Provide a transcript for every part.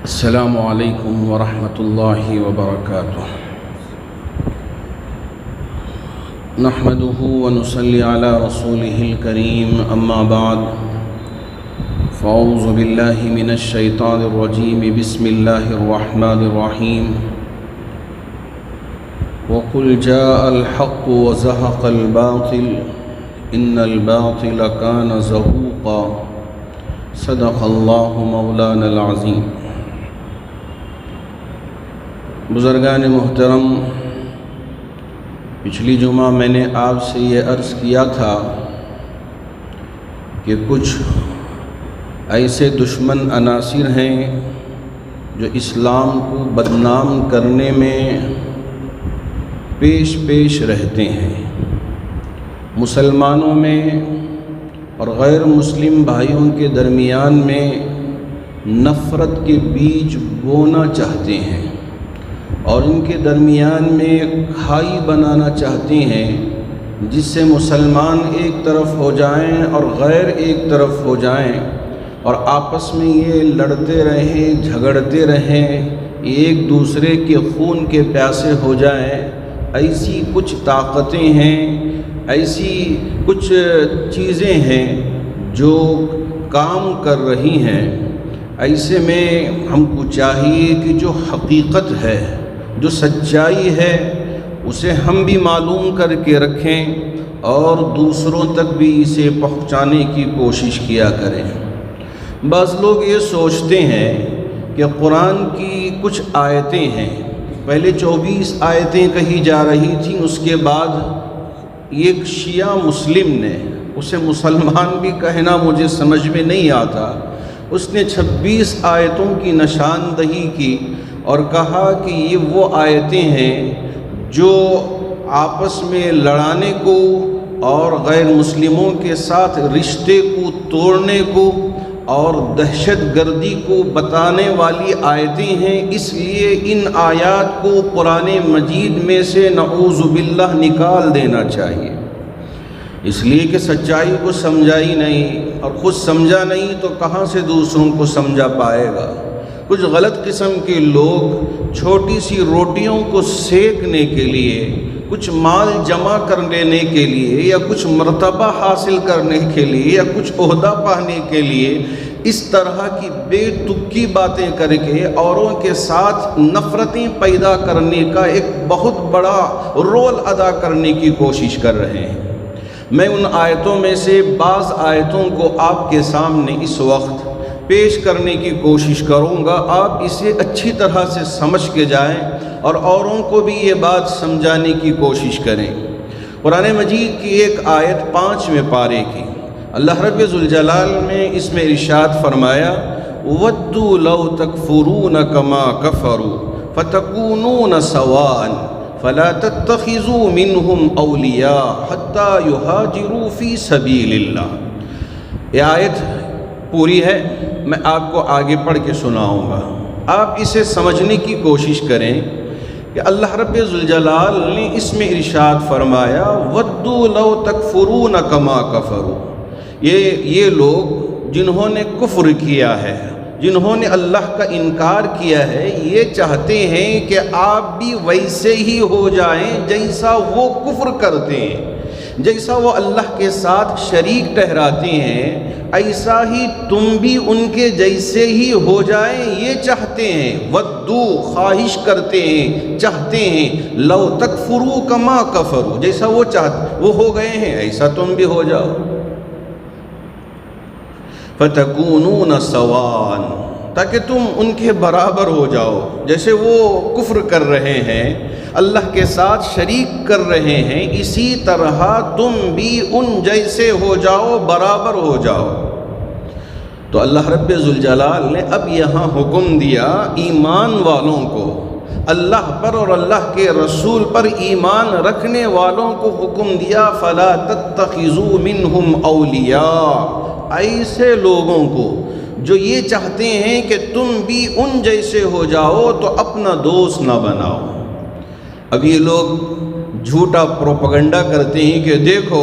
السلام علیکم ورحمۃ اللہ وبرکاتہ۔ نحمده ونصلی علی رسوله الکریم، اما بعد فاعوذ باللہ من الشیطان الرجیم، بسم اللہ الرحمن الرحیم۔ وقل جاء الحق وزهق الباطل ان الباطل كان زهوقا، صدق اللہ مولانا العظیم۔ بزرگان محترم، پچھلی جمعہ میں نے آپ سے یہ عرض کیا تھا کہ کچھ ایسے دشمن عناصر ہیں جو اسلام کو بدنام کرنے میں پیش رہتے ہیں، مسلمانوں میں اور غیر مسلم بھائیوں کے درمیان میں نفرت کے بیج بونا چاہتے ہیں اور ان کے درمیان میں کھائی بنانا چاہتے ہیں، جس سے مسلمان ایک طرف ہو جائیں اور غیر ایک طرف ہو جائیں اور آپس میں یہ لڑتے رہیں، جھگڑتے رہیں، ایک دوسرے کے خون کے پیاسے ہو جائیں۔ ایسی کچھ طاقتیں ہیں، ایسی کچھ چیزیں ہیں جو کام کر رہی ہیں۔ ایسے میں ہم کو چاہیے کہ جو حقیقت ہے، جو سچائی ہے، اسے ہم بھی معلوم کر کے رکھیں اور دوسروں تک بھی اسے پہنچانے کی کوشش کیا کریں۔ بعض لوگ یہ سوچتے ہیں کہ قرآن کی کچھ آیتیں ہیں، پہلے 24 آیتیں کہی جا رہی تھیں، اس کے بعد ایک شیعہ مسلم نے، اسے مسلمان بھی کہنا مجھے سمجھ میں نہیں آتا، اس نے 26 آیتوں کی نشاندہی کی اور کہا کہ یہ وہ آیتیں ہیں جو آپس میں لڑانے کو اور غیر مسلموں کے ساتھ رشتے کو توڑنے کو اور دہشت گردی کو بتانے والی آیتیں ہیں، اس لیے ان آیات کو قرآن مجید میں سے نعوذ باللہ نکال دینا چاہیے، اس لیے کہ سچائی کو سمجھا ہی نہیں اور خود سمجھا نہیں تو کہاں سے دوسروں کو سمجھا پائے گا۔ کچھ غلط قسم کے لوگ چھوٹی سی روٹیوں کو سیکنے کے لیے، کچھ مال جمع کر لینے کے لیے یا کچھ مرتبہ حاصل کرنے کے لیے یا کچھ عہدہ پانے کے لیے اس طرح کی بے تکی باتیں کر کے اوروں کے ساتھ نفرتیں پیدا کرنے کا ایک بہت بڑا رول ادا کرنے کی کوشش کر رہے ہیں۔ میں ان آیتوں میں سے بعض آیتوں کو آپ کے سامنے اس وقت پیش کرنے کی کوشش کروں گا، آپ اسے اچھی طرح سے سمجھ کے جائیں اور اوروں کو بھی یہ بات سمجھانے کی کوشش کریں۔ قرآن مجید کی ایک آیت 5ویں پارے کی، اللہ رب ذوالجلال نے اس میں ارشاد فرمایا، وَدُّوا لَوْ تَكْفُرُونَ كَمَا كَفَرُوا فَتَكُونُونَ سَوَاءً فَلَا تَتَّخِذُوا مِنْهُمْ أَوْلِيَاءَ حَتَّى يُهَاجِرُوا فِي سَبِيلِ اللَّهِ۔ یہ آیت پوری ہے، میں آپ کو آگے پڑھ کے سناؤں گا، آپ اسے سمجھنے کی کوشش کریں کہ اللہ رب ذوالجلال نے اس میں ارشاد فرمایا، وَدُّوا لَوْ تَكْفُرُونَ كَمَا كَفَرُوا۔ یہ لوگ جنہوں نے کفر کیا ہے، جنہوں نے اللہ کا انکار کیا ہے، یہ چاہتے ہیں کہ آپ بھی ویسے ہی ہو جائیں جیسا وہ کفر کرتے ہیں، جیسا وہ اللہ کے ساتھ شریک ٹھہراتے ہیں، ایسا ہی تم بھی ان کے جیسے ہی ہو جائیں، یہ چاہتے ہیں۔ ودو، خواہش کرتے ہیں، چاہتے ہیں، لو تکفروا کما کفروا، جیسا وہ ہو گئے ہیں ایسا تم بھی ہو جاؤ۔ فتکونون سواء، تاکہ تم ان کے برابر ہو جاؤ، جیسے وہ کفر کر رہے ہیں، اللہ کے ساتھ شریک کر رہے ہیں، اسی طرح تم بھی ان جیسے ہو جاؤ، برابر ہو جاؤ۔ تو اللہ رب ذوالجلال نے اب یہاں حکم دیا ایمان والوں کو، اللہ پر اور اللہ کے رسول پر ایمان رکھنے والوں کو حکم دیا، فَلَا تَتَّخِذُوا مِنْهُمْ أَوْلِيَاءَ، ایسے لوگوں کو جو یہ چاہتے ہیں کہ تم بھی ان جیسے ہو جاؤ تو اپنا دوست نہ بناؤ۔ اب یہ لوگ جھوٹا پروپیگنڈا کرتے ہیں کہ دیکھو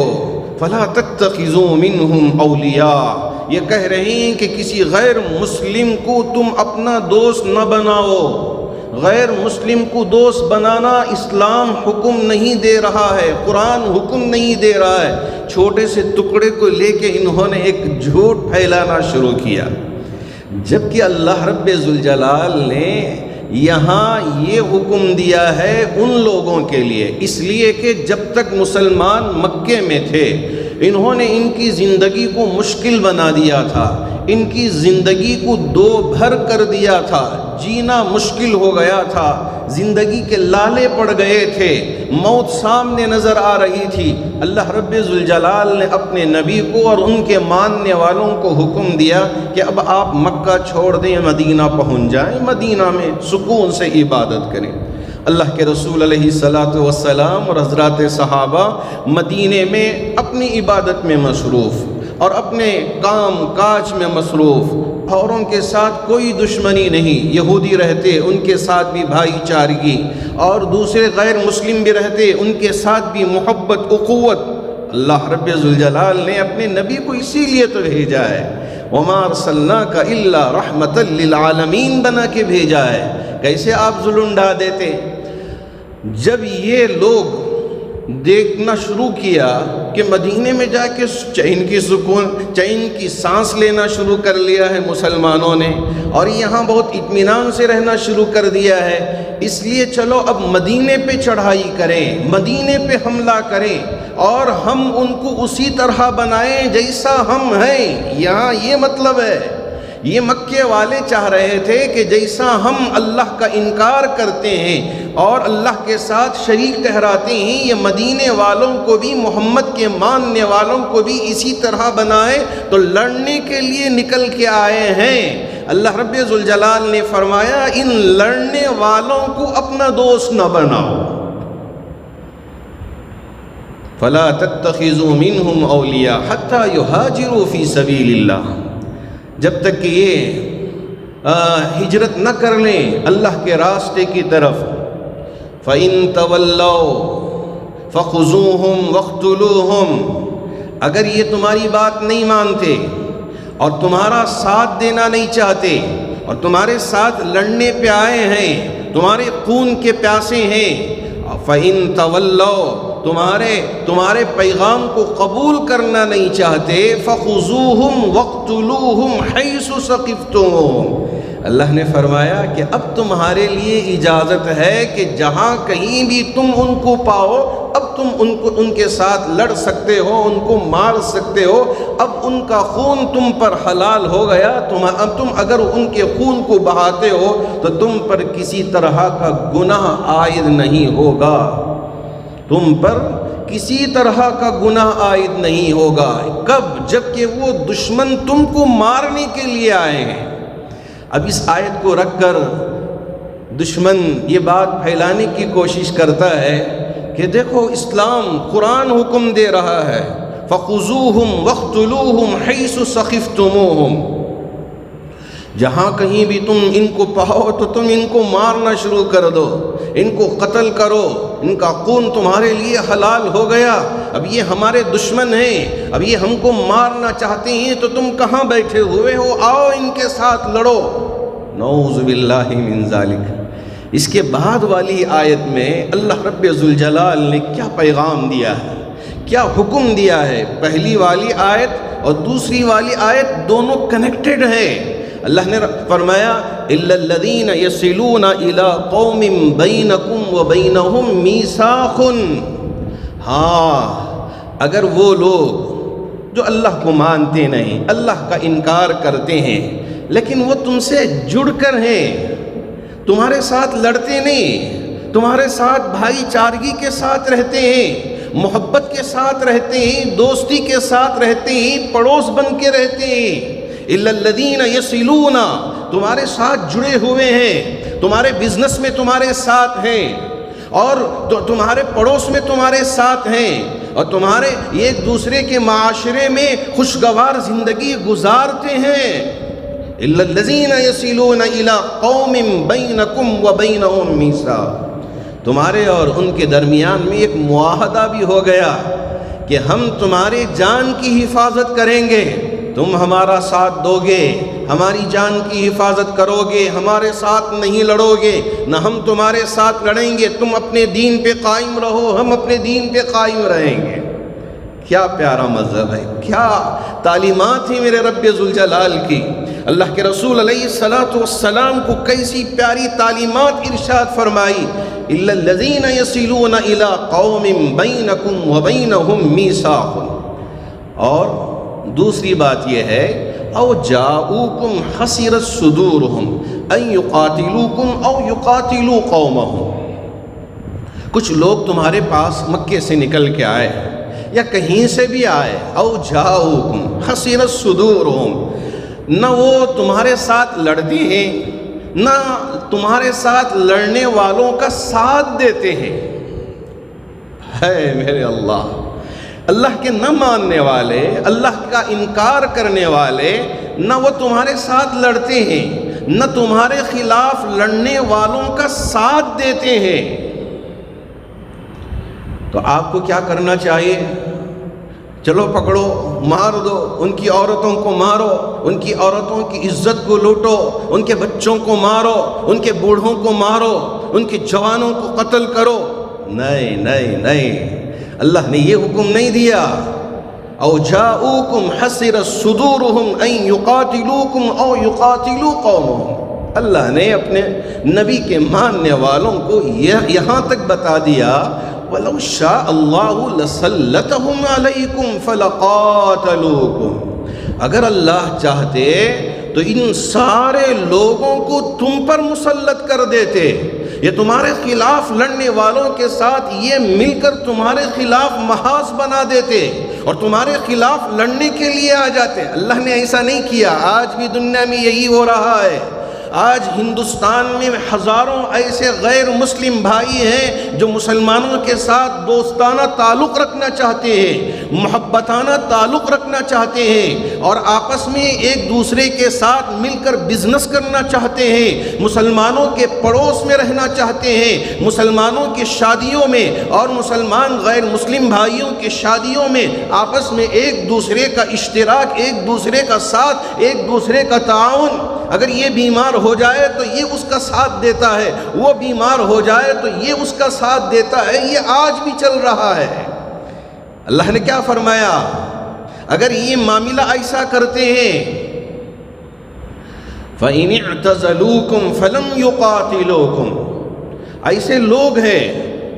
فَلَا تَتَّخِذُوا مِنْهُمْ أَوْلِيَاءَ، یہ کہہ رہے ہیں کہ کسی غیر مسلم کو تم اپنا دوست نہ بناؤ. غیر مسلم کو دوست بنانا اسلام حکم نہیں دے رہا ہے، قرآن حکم نہیں دے رہا ہے. چھوٹے سے ٹکڑے کو لے کے انہوں نے ایک جھوٹ پھیلانا شروع کیا، جبکہ اللہ رب ذوالجلال نے یہاں یہ حکم دیا ہے ان لوگوں کے لیے، اس لیے کہ جب تک مسلمان مکے میں تھے انہوں نے ان کی زندگی کو مشکل بنا دیا تھا، ان کی زندگی کو دو بھر کر دیا تھا، جینا مشکل ہو گیا تھا، زندگی کے لالے پڑ گئے تھے، موت سامنے نظر آ رہی تھی. اللہ رب ذوالجلال نے اپنے نبی کو اور ان کے ماننے والوں کو حکم دیا کہ اب آپ مکہ چھوڑ دیں، مدینہ پہنچ جائیں، مدینہ میں سکون سے عبادت کریں. اللہ کے رسول علیہ الصلاۃ والسلام اور حضرات صحابہ مدینے میں اپنی عبادت میں مصروف اور اپنے کام کاج میں مصروف، اوروں کے ساتھ کوئی دشمنی نہیں. یہودی رہتے ان کے ساتھ بھی بھائی چارگی، اور دوسرے غیر مسلم بھی رہتے ان کے ساتھ بھی محبت اخوت. اللہ رب ذوالجلال نے اپنے نبی کو اسی لیے تو بھیجا ہے، وَمَا أَرْسَلْنَاكَ إِلَّا رَحْمَةً لِّلْعَالَمِينَ بنا کے بھیجا ہے. کیسے آپ ظلم ڈھا دیتے؟ جب یہ لوگ دیکھنا شروع کیا کہ مدینے میں جا کے چین کی سکون، چین کی سانس لینا شروع کر لیا ہے مسلمانوں نے، اور یہاں بہت اطمینان سے رہنا شروع کر دیا ہے، اس لیے چلو اب مدینے پہ چڑھائی کریں، مدینے پہ حملہ کریں اور ہم ان کو اسی طرح بنائیں جیسا ہم ہیں. یہاں یہ مطلب ہے، یہ مکے والے چاہ رہے تھے کہ جیسا ہم اللہ کا انکار کرتے ہیں اور اللہ کے ساتھ شریک ٹھہراتے ہیں، یہ مدینے والوں کو بھی، محمد کے ماننے والوں کو بھی اسی طرح بنائے. تو لڑنے کے لیے نکل کے آئے ہیں. اللہ رب ذوالجلال نے فرمایا ان لڑنے والوں کو اپنا دوست نہ بناؤ. فَلَا تَتَّخِذُوا مِنْهُمْ أَوْلِيَاءَ حَتَّى يُهَاجِرُوا فِي سَبِيلِ اللَّهِ. جب تک کہ یہ ہجرت نہ کر لیں اللہ کے راستے کی طرف. فَإِن تَوَلَّوْا فَخُذُوهُمْ وَاقْتُلُوهُمْ. اگر یہ تمہاری بات نہیں مانتے اور تمہارا ساتھ دینا نہیں چاہتے اور تمہارے ساتھ لڑنے پہ آئے ہیں، تمہارے خون کے پیاسے ہیں، فَإِن تَوَلَّوْا تمہارے پیغام کو قبول کرنا نہیں چاہتے، فَخُذُوهُمْ وَاقْتُلُوهُمْ حَيْثُ ثَقِفْتُمُوهُمْ. اللہ نے فرمایا کہ اب تمہارے لیے اجازت ہے کہ جہاں کہیں بھی تم ان کو پاؤ اب تم ان کے ساتھ لڑ سکتے ہو، ان کو مار سکتے ہو. اب ان کا خون تم پر حلال ہو گیا. اب تم اگر ان کے خون کو بہاتے ہو تو تم پر کسی طرح کا گناہ عائد نہیں ہوگا، تم پر کسی طرح کا گناہ عائد نہیں ہوگا. کب؟ جب کہ وہ دشمن تم کو مارنے کے لیے آئے ہیں. اب اس آیت کو رکھ کر دشمن یہ بات پھیلانے کی کوشش کرتا ہے کہ دیکھو اسلام، قرآن حکم دے رہا ہے فَخُذُوهُمْ وَاقْتُلُوهُمْ حَيْثُ ثَقِفْتُمُوهُمْ. جہاں کہیں بھی تم ان کو پاؤ تو تم ان کو مارنا شروع کر دو، ان کو قتل کرو، ان کا خون تمہارے لیے حلال ہو گیا. اب یہ ہمارے دشمن ہیں، اب یہ ہم کو مارنا چاہتے ہیں تو تم کہاں بیٹھے ہوئے ہو، آؤ ان کے ساتھ لڑو. نعوذ باللہ من ذالک. اس کے بعد والی آیت میں اللہ رب ذوالجلال نے کیا پیغام دیا ہے، کیا حکم دیا ہے. پہلی والی آیت اور دوسری والی آیت دونوں کنیکٹڈ ہیں. اللہ نے فرمایا إِلَّا الَّذِينَ يَصِلُونَ إِلَىٰ قَوْمٍ بَيْنَكُمْ وَبَيْنَهُمْ مِيثَاقٌ. ہاں، اگر وہ لوگ جو اللہ کو مانتے نہیں، اللہ کا انکار کرتے ہیں، لیکن وہ تم سے جڑ کر ہیں، تمہارے ساتھ لڑتے نہیں، تمہارے ساتھ بھائی چارگی کے ساتھ رہتے ہیں، محبت کے ساتھ رہتے ہیں، دوستی کے ساتھ رہتے ہیں، پڑوس بن کے رہتے ہیں. إِلَّا الَّذِينَ يَصِلُونَ تمہارے ساتھ جڑے ہوئے ہیں، تمہارے بزنس میں تمہارے ساتھ ہیں، اور تمہارے پڑوس میں تمہارے ساتھ ہیں، اور تمہارے ایک دوسرے کے معاشرے میں خوشگوار زندگی گزارتے ہیں. إِلَّا الَّذِينَ يَصِلُونَ إِلَىٰ قَوْمٍ بَيْنَكُمْ وَبَيْنَهُمْ مِيثَاقٌ. تمہارے اور ان کے درمیان میں ایک معاہدہ بھی ہو گیا کہ ہم تمہارے جان کی حفاظت کریں گے، تم ہمارا ساتھ دو گے، ہماری جان کی حفاظت کرو گے، ہمارے ساتھ نہیں لڑو گے، نہ ہم تمہارے ساتھ لڑیں گے، تم اپنے دین پہ قائم رہو، ہم اپنے دین پہ قائم رہیں گے۔ کیا پیارا مذہب ہے، کیا تعلیمات ہیں میرے رب ذوالجلال کی۔ اللہ کے رسول علیہ السلام کو کیسی پیاری تعلیمات ارشاد فرمائی، إِلَّا الَّذِينَ يَصِلُونَ إِلَىٰ قَوْمٍ بَيْنَكُمْ وَبَيْنَهُمْ مِيثَاقٌ۔ اور دوسری بات یہ ہے، أَوْ جَاءُوكُمْ حَسِرَتْ صُدُورُهُمْ أَن يُقَاتِلُوكُمْ أَوْ يُقَاتِلُوا قَوْمَهُمْ۔ کچھ لوگ تمہارے پاس مکے سے نکل کے آئے یا کہیں سے بھی آئے، أَوْ جَاءُوكُمْ حَسِرَتْ صُدُورُهُمْ، نہ وہ تمہارے ساتھ لڑتے ہیں، نہ تمہارے ساتھ لڑنے والوں کا ساتھ دیتے ہیں۔ ہے میرے اللہ، اللہ کے نہ ماننے والے، اللہ کا انکار کرنے والے، نہ وہ تمہارے ساتھ لڑتے ہیں، نہ تمہارے خلاف لڑنے والوں کا ساتھ دیتے ہیں۔ تو آپ کو کیا کرنا چاہیے؟ چلو پکڑو، مار دو، ان کی عورتوں کو مارو، ان کی عورتوں کی عزت کو لوٹو، ان کے بچوں کو مارو، ان کے بوڑھوں کو مارو، ان کے جوانوں کو قتل کرو۔ نہیں نہیں نہیں، اللہ نے یہ حکم نہیں دیا۔ او جاؤکم حسرت صدورہم ان یقاتلوکم او یقاتلوا قومہم۔ اللہ نے اپنے نبی کے ماننے والوں کو یہاں تک بتا دیا، وَلَوْ شَاءَ اللَّهُ لَسَلَّطَهُمْ عَلَيْكُمْ فَلَقَاتَلُوكُمْ۔ اگر اللہ چاہتے تو ان سارے لوگوں کو تم پر مسلط کر دیتے، یہ تمہارے خلاف لڑنے والوں کے ساتھ یہ مل کر تمہارے خلاف محاذ بنا دیتے اور تمہارے خلاف لڑنے کے لیے آ جاتے۔ اللہ نے ایسا نہیں کیا۔ آج بھی دنیا میں یہی ہو رہا ہے۔ آج ہندوستان میں ہزاروں ایسے غیر مسلم بھائی ہیں جو مسلمانوں کے ساتھ دوستانہ تعلق رکھنا چاہتے ہیں، محبتانہ تعلق رکھنا چاہتے ہیں، اور آپس میں ایک دوسرے کے ساتھ مل کر بزنس کرنا چاہتے ہیں، مسلمانوں کے پڑوس میں رہنا چاہتے ہیں، مسلمانوں کی شادیوں میں اور مسلمان غیر مسلم بھائیوں کی شادیوں میں آپس میں ایک دوسرے کا اشتراک، ایک دوسرے کا ساتھ، ایک دوسرے کا تعاون۔ اگر یہ بیمار ہو جائے تو یہ اس کا ساتھ دیتا ہے، وہ بیمار ہو جائے تو یہ اس کا ساتھ دیتا ہے۔ یہ آج بھی چل رہا ہے۔ اللہ نے کیا فرمایا؟ اگر یہ معاملہ ایسا کرتے ہیں، فَإِنِ اعْتَزَلُوكُمْ فَلَمْ يُقَاتِلُوكُمْ، ایسے لوگ ہیں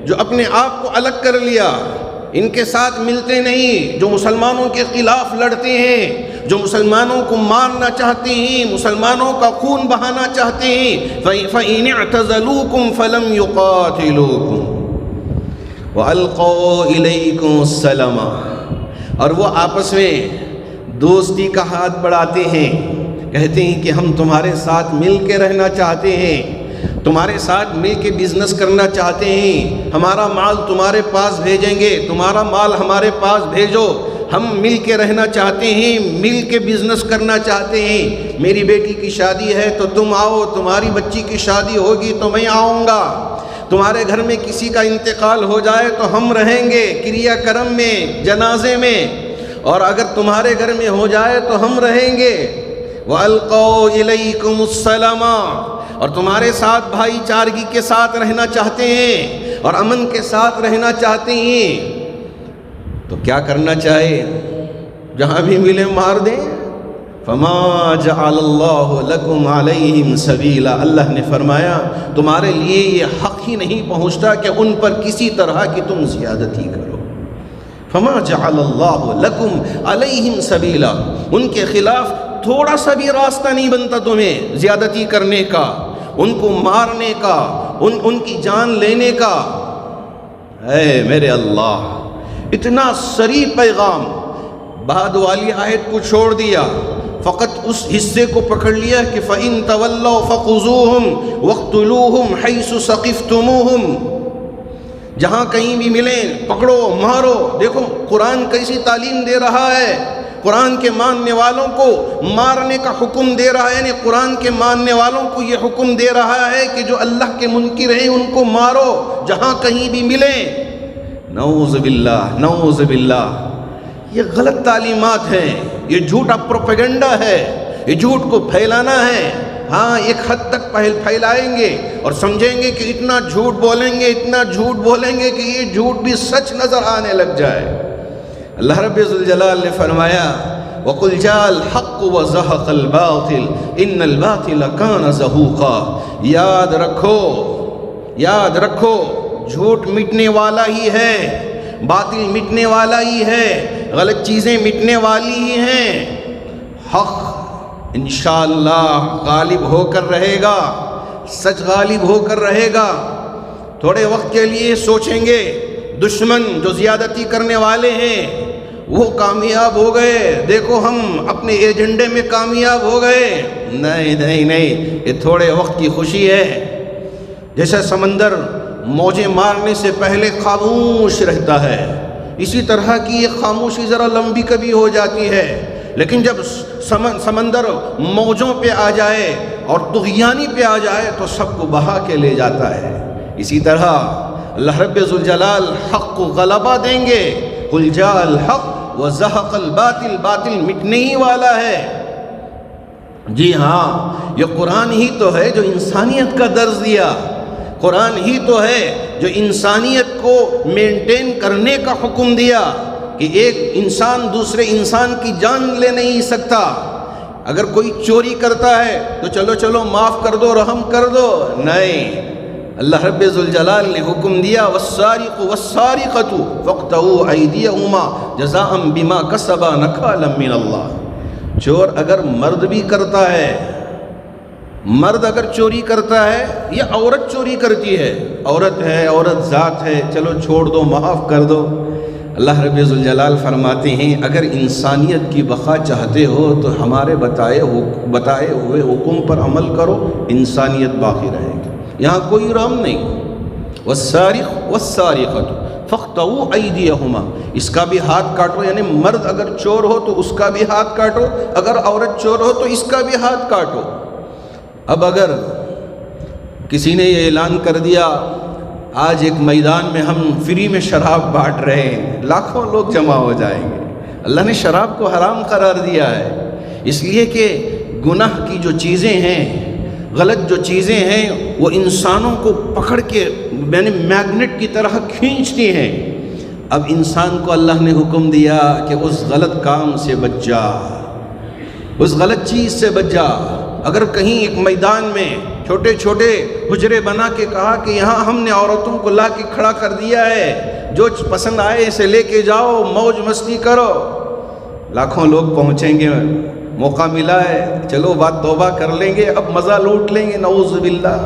جو اپنے آپ کو الگ کر لیا، ان کے ساتھ ملتے نہیں، جو مسلمانوں کے خلاف لڑتے ہیں، جو مسلمانوں کو مارنا چاہتے ہیں، مسلمانوں کا خون بہانا چاہتے ہیں۔ فَإِنِ اعْتَزَلُوكُمْ فَلَمْ يُقَاتِلُوكُمْ وَأَلْقَوْا إِلَيْكُمُ السَّلَامَ، اور وہ آپس میں دوستی کا ہاتھ بڑھاتے ہیں، کہتے ہیں کہ ہم تمہارے ساتھ مل کے رہنا چاہتے ہیں، تمہارے ساتھ مل کے بزنس کرنا چاہتے ہیں، ہمارا مال تمہارے پاس بھیجیں گے، تمہارا مال ہمارے پاس بھیجو، ہم مل کے رہنا چاہتے ہیں، مل کے بزنس کرنا چاہتے ہیں۔ میری بیٹی کی شادی ہے تو تم آؤ، تمہاری بچی کی شادی ہوگی تو میں آؤں گا، تمہارے گھر میں کسی کا انتقال ہو جائے تو ہم رہیں گے کریا کرم میں، جنازے میں، اور اگر تمہارے گھر میں ہو جائے تو ہم رہیں گے۔ وَأَلْقَوْا إِلَيْكُمُ السَّلَامَ، اور تمہارے ساتھ بھائی چارگی کے ساتھ رہنا چاہتے ہیں اور امن کے ساتھ رہنا چاہتے ہیں۔ تو کیا کرنا چاہیے؟ جہاں بھی ملے مار دیں۔ فَمَا جَعَلَ اللَّهُ لَكُمْ عَلَيْهِمْ سَبِيلًا، اللہ نے فرمایا تمہارے لیے یہ حق ہی نہیں پہنچتا کہ ان پر کسی طرح کی تم زیادتی کرو۔ فَمَا جَعَلَ اللَّهُ لَكُمْ عَلَيْهِمْ سَبِيلًا، ان کے خلاف تھوڑا سا بھی راستہ نہیں بنتا تمہیں زیادتی کرنے کا، ان کو مارنے کا، ان کی جان لینے کا۔ اے میرے اللہ، اتنا سری پیغام، بعد والی آیت کو چھوڑ دیا، فقط اس حصے کو پکڑ لیا کہ فَإِن تَوَلَّوْا فَخُذُوهُمْ وَاقْتُلُوهُمْ حَيْثُ ثَقِفْتُمُوهُمْ، جہاں کہیں بھی ملیں پکڑو مارو۔ دیکھو قرآن کیسی تعلیم دے رہا ہے، قرآن کے ماننے والوں کو مارنے کا حکم دے رہا ہے، یعنی قرآن کے ماننے والوں کو یہ حکم دے رہا ہے کہ جو اللہ کے منکر ہیں ان کو مارو جہاں کہیں بھی ملیں۔ نعوذ باللہ، نعوذ باللہ۔ یہ غلط تعلیمات ہیں، یہ جھوٹا پروپیگنڈا ہے، یہ جھوٹ کو پھیلانا ہے۔ ہاں ایک حد تک پھیلائیں گے اور سمجھیں گے کہ اتنا جھوٹ بولیں گے، اتنا جھوٹ بولیں گے کہ یہ جھوٹ بھی سچ نظر آنے لگ جائے۔ اللہ رب ذوالجلال نے فرمایا وَقُلْ جَاءَ الْحَقُّ وَزَهَقَ الْبَاطِلُ إِنَّ الْبَاطِلَ كَانَ زَهُوقًا۔ یاد رکھو جھوٹ مٹنے والا ہی ہے، باطل مٹنے والا ہی ہے، غلط چیزیں مٹنے والی ہی ہیں، حق انشاءاللہ غالب ہو کر رہے گا، سچ غالب ہو کر رہے گا۔ تھوڑے وقت کے لیے سوچیں گے دشمن جو زیادتی کرنے والے ہیں وہ کامیاب ہو گئے، دیکھو ہم اپنے ایجنڈے میں کامیاب ہو گئے۔ نہیں، یہ تھوڑے وقت کی خوشی ہے۔ جیسے سمندر موجیں مارنے سے پہلے خاموش رہتا ہے، اسی طرح کی یہ خاموشی ذرا لمبی کبھی ہو جاتی ہے، لیکن جب سمندر موجوں پہ آ جائے اور طغیانی پہ آ جائے تو سب کو بہا کے لے جاتا ہے۔ اسی طرح اللہ رب ذوالجلال حق کو غلبہ دیں گے۔ قُلْ جَاءَ الْحَقُّ وَزَهَقَ الْبَاطِلُ، باطل مٹنے ہی والا ہے۔ جی ہاں، یہ قرآن ہی تو ہے جو انسانیت کا درس دیا، قرآن ہی تو ہے جو انسانیت کو مینٹین کرنے کا حکم دیا کہ ایک انسان دوسرے انسان کی جان لے نہیں سکتا۔ اگر کوئی چوری کرتا ہے تو چلو معاف کر دو، رحم کر دو، نہیں، اللہ رب ذوالجلال نے حکم دیا والسارق والسارقۃ فاقطعوا ایدیہما جزاء بما کسبا نکالا من اللہ۔ چور اگر مرد بھی کرتا ہے، مرد اگر چوری کرتا ہے یا عورت چوری کرتی ہے، عورت ہے، عورت ذات ہے، چلو چھوڑ دو، معاف کر دو۔ اللہ رب ذوالجلال فرماتے ہیں اگر انسانیت کی بقا چاہتے ہو تو ہمارے بتائے ہوئے حکم پر عمل کرو، انسانیت باقی رہے گی، یہاں کوئی رحم نہیں۔ والسارق والسارقۃ فاقطعوا ایدیہما، اس کا بھی ہاتھ کاٹو، یعنی مرد اگر چور ہو تو اس کا بھی ہاتھ کاٹو، اگر عورت چور ہو تو اس کا بھی ہاتھ کاٹو۔ اب اگر کسی نے یہ اعلان کر دیا آج ایک میدان میں ہم فری میں شراب بانٹ رہے ہیں، لاکھوں لوگ جمع ہو جائیں گے۔ اللہ نے شراب کو حرام قرار دیا ہے، اس لیے کہ گناہ کی جو چیزیں ہیں، غلط جو چیزیں ہیں وہ انسانوں کو پکڑ کے میگنیٹ کی طرح کھینچتی ہیں۔ اب انسان کو اللہ نے حکم دیا کہ اس غلط کام سے بچ جا، اس غلط چیز سے بچ جا۔ اگر کہیں ایک میدان میں چھوٹے چھوٹے حجرے بنا کے کہا کہ یہاں ہم نے عورتوں کو لا کے کھڑا کر دیا ہے، جو پسند آئے اسے لے کے جاؤ، موج مستی کرو، لاکھوں لوگ پہنچیں گے، موقع ملا ہے، چلو بات توبہ کر لیں گے، اب مزہ لوٹ لیں گے، نعوذ باللہ۔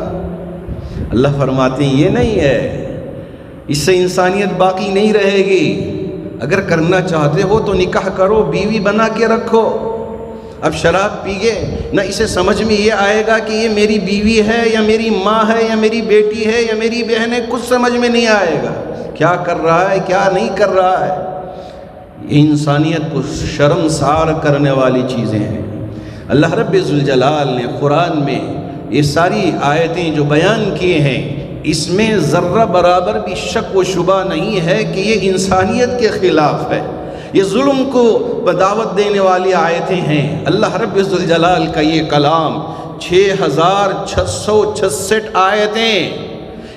اللہ فرماتے ہیں یہ نہیں ہے، اس سے انسانیت باقی نہیں رہے گی۔ اگر کرنا چاہتے ہو تو نکاح کرو، بیوی بنا کے رکھو۔ اب شراب پیگے نہ اسے سمجھ میں یہ آئے گا کہ یہ میری بیوی ہے یا میری ماں ہے یا میری بیٹی ہے یا میری بہن ہے، کچھ سمجھ میں نہیں آئے گا کیا کر رہا ہے کیا نہیں کر رہا ہے۔ یہ انسانیت کو شرمسار کرنے والی چیزیں ہیں۔ اللہ رب ذوالجلال نے قرآن میں یہ ساری آیتیں جو بیان کیے ہیں، اس میں ذرہ برابر بھی شک و شبہ نہیں ہے کہ یہ انسانیت کے خلاف ہے، یہ ظلم کو دعوت دینے والی آیتیں ہیں۔ اللہ رب ذوالجلال کا یہ کلام 6666 آیتیں،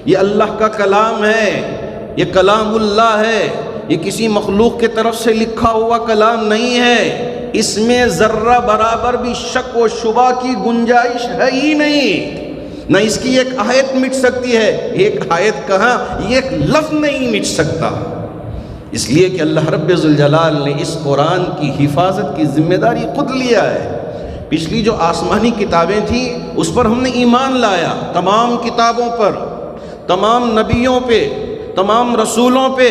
یہ اللہ کا کلام ہے، یہ کلام اللہ ہے، یہ کسی مخلوق کے طرف سے لکھا ہوا کلام نہیں ہے۔ اس میں ذرہ برابر بھی شک و شبہ کی گنجائش ہے ہی نہیں، نہ اس کی ایک آیت مٹ سکتی ہے، ایک آیت کہاں، ایک لفظ نہیں مٹ سکتا، اس لیے کہ اللہ رب ذوالجلال نے اس قرآن کی حفاظت کی ذمہ داری خود لیا ہے۔ پچھلی جو آسمانی کتابیں تھیں اس پر ہم نے ایمان لایا، تمام کتابوں پر، تمام نبیوں پہ، تمام رسولوں پہ،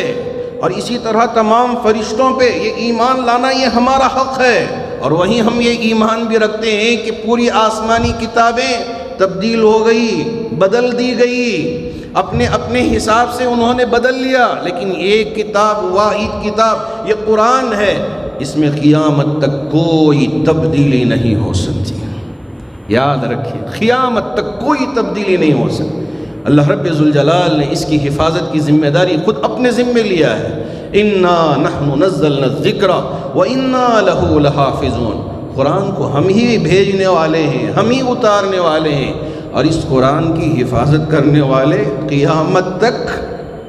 اور اسی طرح تمام فرشتوں پہ یہ ایمان لانا یہ ہمارا حق ہے۔ اور وہیں ہم یہ ایمان بھی رکھتے ہیں کہ پوری آسمانی کتابیں تبدیل ہو گئی، بدل دی گئی، اپنے اپنے حساب سے انہوں نے بدل لیا، لیکن ایک کتاب، واحد کتاب، یہ قرآن ہے، اس میں قیامت تک کوئی تبدیلی نہیں ہو سکتی۔ یاد رکھیں، قیامت تک کوئی تبدیلی نہیں ہو سکتی۔ اللہ رب ذوالجلال نے اس کی حفاظت کی ذمہ داری خود اپنے ذمے لیا ہے۔ انا نحن نزلنا الذکر وانا لہ لحافظون، قرآن کو ہم ہی بھیجنے والے ہیں، ہم ہی اتارنے والے ہیں، اور اس قرآن کی حفاظت کرنے والے قیامت تک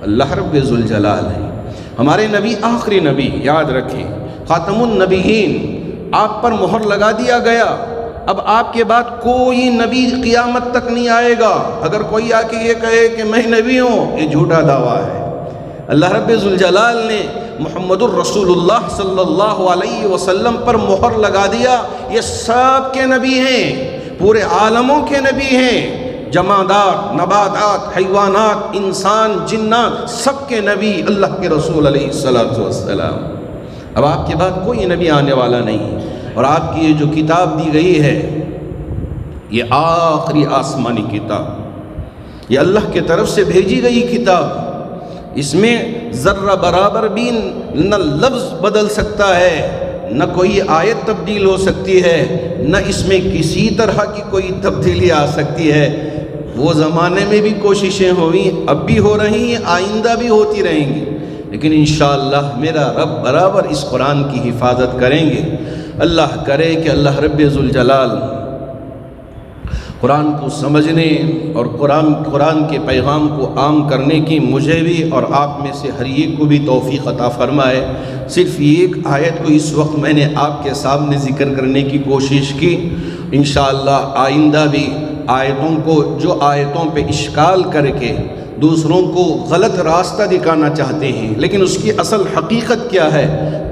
اللہ رب ذوالجلال ہیں۔ ہمارے نبی آخری نبی، یاد رکھیں، خاتم النبیین، آپ پر مہر لگا دیا گیا، اب آپ کے بعد کوئی نبی قیامت تک نہیں آئے گا۔ اگر کوئی آ کے یہ کہے کہ میں نبی ہوں، یہ جھوٹا دعویٰ ہے۔ اللہ رب ذوالجلال نے محمد الرسول اللہ صلی اللہ علیہ وسلم پر مہر لگا دیا، یہ سب کے نبی ہیں، پورے عالموں کے نبی ہیں، جمادات، نباتات، حیوانات، انسان، جنات، سب کے نبی اللہ کے رسول علیہ السلام۔ اب آپ کے بعد کوئی نبی آنے والا نہیں، اور آپ کی یہ جو کتاب دی گئی ہے، یہ آخری آسمانی کتاب، یہ اللہ کی طرف سے بھیجی گئی کتاب، اس میں ذرہ برابر بھی نہ لفظ بدل سکتا ہے، نہ کوئی آیت تبدیل ہو سکتی ہے، نہ اس میں کسی طرح کی کوئی تبدیلی آ سکتی ہے۔ وہ زمانے میں بھی کوششیں ہوئیں، اب بھی ہو رہی ہیں، آئندہ بھی ہوتی رہیں گی، لیکن انشاءاللہ میرا رب برابر اس قرآن کی حفاظت کریں گے۔ اللہ کرے کہ اللہ رب ذوالجلال قرآن کو سمجھنے اور قرآن کے پیغام کو عام کرنے کی مجھے بھی اور آپ میں سے ہر ایک کو بھی توفیق عطا فرمائے۔ صرف ایک آیت کو اس وقت میں نے آپ کے سامنے ذکر کرنے کی کوشش کی، انشاءاللہ آئندہ بھی آیتوں کو، جو آیتوں پہ اشکال کر کے دوسروں کو غلط راستہ دکھانا چاہتے ہیں، لیکن اس کی اصل حقیقت کیا ہے،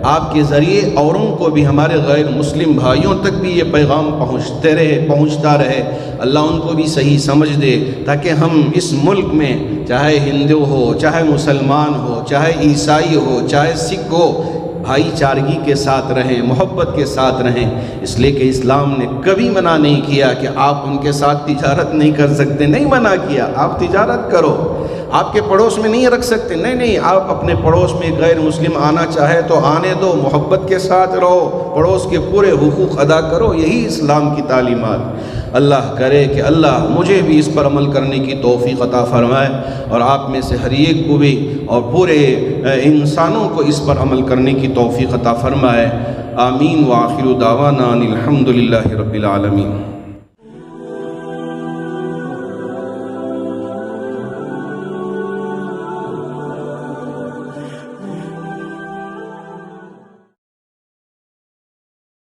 آپ کے ذریعے اوروں کو بھی، ہمارے غیر مسلم بھائیوں تک بھی یہ پیغام پہنچتا رہے، اللہ ان کو بھی صحیح سمجھ دے، تاکہ ہم اس ملک میں چاہے ہندو ہو، چاہے مسلمان ہو، چاہے عیسائی ہو، چاہے سکھ ہو، بھائی چارگی کے ساتھ رہیں، محبت کے ساتھ رہیں، اس لیے کہ اسلام نے کبھی منع نہیں کیا کہ آپ ان کے ساتھ تجارت نہیں کر سکتے، نہیں منع کیا، آپ تجارت کرو، آپ کے پڑوس میں نہیں رکھ سکتے، نہیں، آپ اپنے پڑوس میں غیر مسلم آنا چاہے تو آنے دو، محبت کے ساتھ رہو، پڑوس کے پورے حقوق ادا کرو، یہی اسلام کی تعلیمات۔ اللہ کرے کہ اللہ مجھے بھی اس پر عمل کرنے کی توفیق عطا فرمائے، اور آپ میں سے ہر ایک کو بھی اور پورے انسانوں کو اس پر عمل کرنے کی توفیق عطا فرمائے۔ آمین، وآخر دعوانا ان الحمد للہ رب العالمین۔